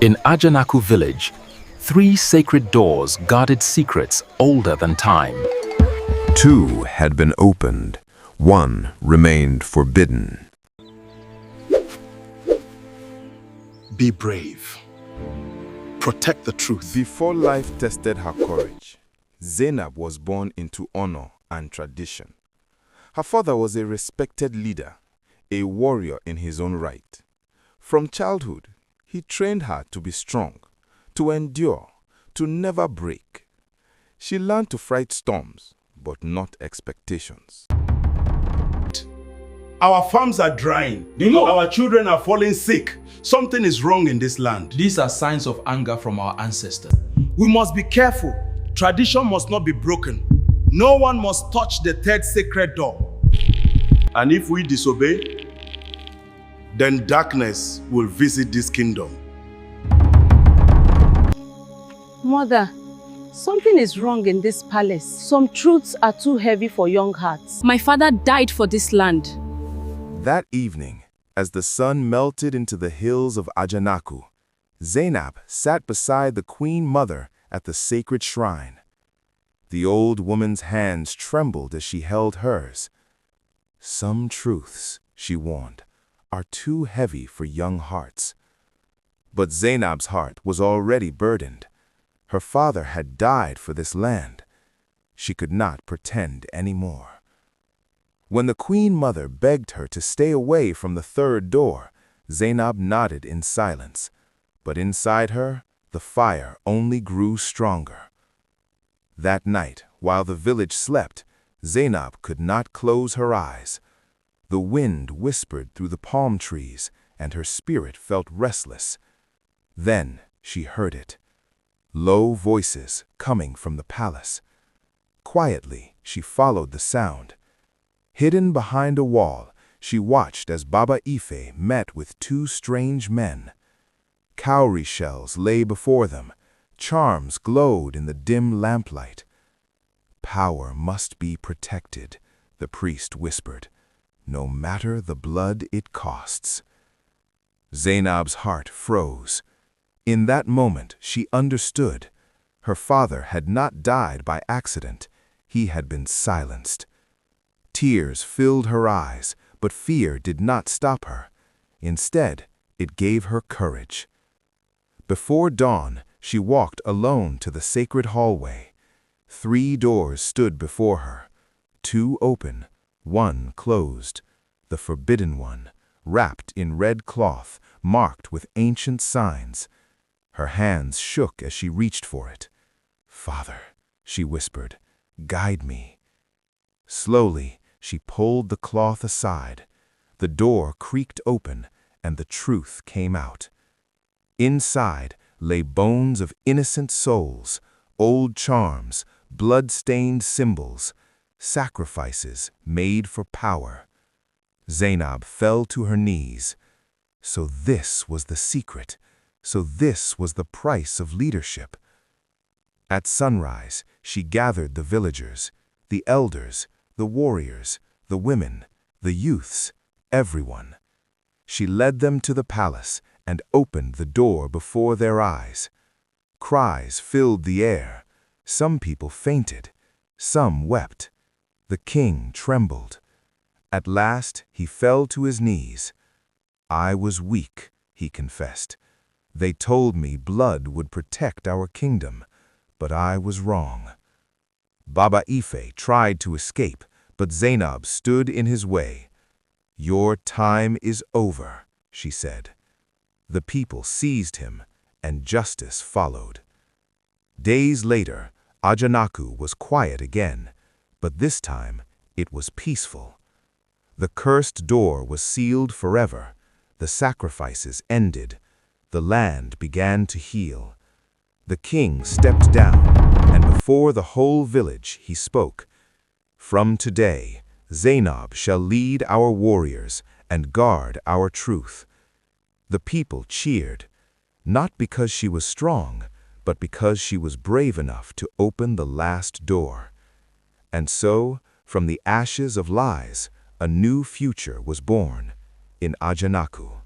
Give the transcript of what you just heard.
In Ajanaku village, 3 sacred doors guarded secrets older than time. 2 had been opened, 1 remained forbidden. Be brave. Protect the truth. Before life tested her courage, Zainab was born into honor and tradition. Her father was a respected leader, a warrior in his own right. From childhood, he trained her to be strong, to endure, to never break. She learned to fight storms, but not expectations. Our farms are drying. Our children are falling sick. Something is wrong in this land. These are signs of anger from our ancestors. We must be careful. Tradition must not be broken. No one must touch the 3rd sacred door. And if we disobey, then darkness will visit this kingdom. Mother, something is wrong in this palace. Some truths are too heavy for young hearts. My father died for this land. That evening, as the sun melted into the hills of Ajanaku, Zainab sat beside the Queen Mother at the sacred shrine. The old woman's hands trembled as she held hers. Some truths, she warned, are too heavy for young hearts. But Zainab's heart was already burdened. Her father had died for this land. She could not pretend anymore. When the Queen Mother begged her to stay away from the 3rd door, Zainab nodded in silence. But inside her, the fire only grew stronger. That night, while the village slept, Zainab could not close her eyes. The wind whispered through the palm trees, and her spirit felt restless. Then she heard it. Low voices coming from the palace. Quietly, she followed the sound. Hidden behind a wall, she watched as Baba Ife met with 2 strange men. Cowrie shells lay before them. Charms glowed in the dim lamplight. Power must be protected, the priest whispered, no matter the blood it costs. Zainab's heart froze. In that moment, she understood. Her father had not died by accident. He had been silenced. Tears filled her eyes, but fear did not stop her. Instead, it gave her courage. Before dawn, she walked alone to the sacred hallway. 3 doors stood before her, 2 open, 1 closed. The forbidden one, wrapped in red cloth, marked with ancient signs. Her hands shook as she reached for it. "Father," she whispered, "guide me." Slowly, she pulled the cloth aside. The door creaked open, and the truth came out. Inside lay bones of innocent souls, old charms, blood-stained symbols, sacrifices made for power. Zainab fell to her knees. So this was the secret. So this was the price of leadership. At sunrise, she gathered the villagers, the elders, the warriors, the women, the youths, everyone. She led them to the palace and opened the door before their eyes. Cries filled the air. Some people fainted. Some wept. The king trembled. At last, he fell to his knees. "I was weak," he confessed. "They told me blood would protect our kingdom, but I was wrong." Baba Ife tried to escape, but Zainab stood in his way. "Your time is over," she said. The people seized him, and justice followed. Days later, Ajanaku was quiet again, but this time it was peaceful. The cursed door was sealed forever. The sacrifices ended. The land began to heal. The king stepped down, and before the whole village he spoke. "From today, Zainab shall lead our warriors and guard our truth." The people cheered, not because she was strong, but because she was brave enough to open the last door. And so, from the ashes of lies, a new future was born in Ajanaku.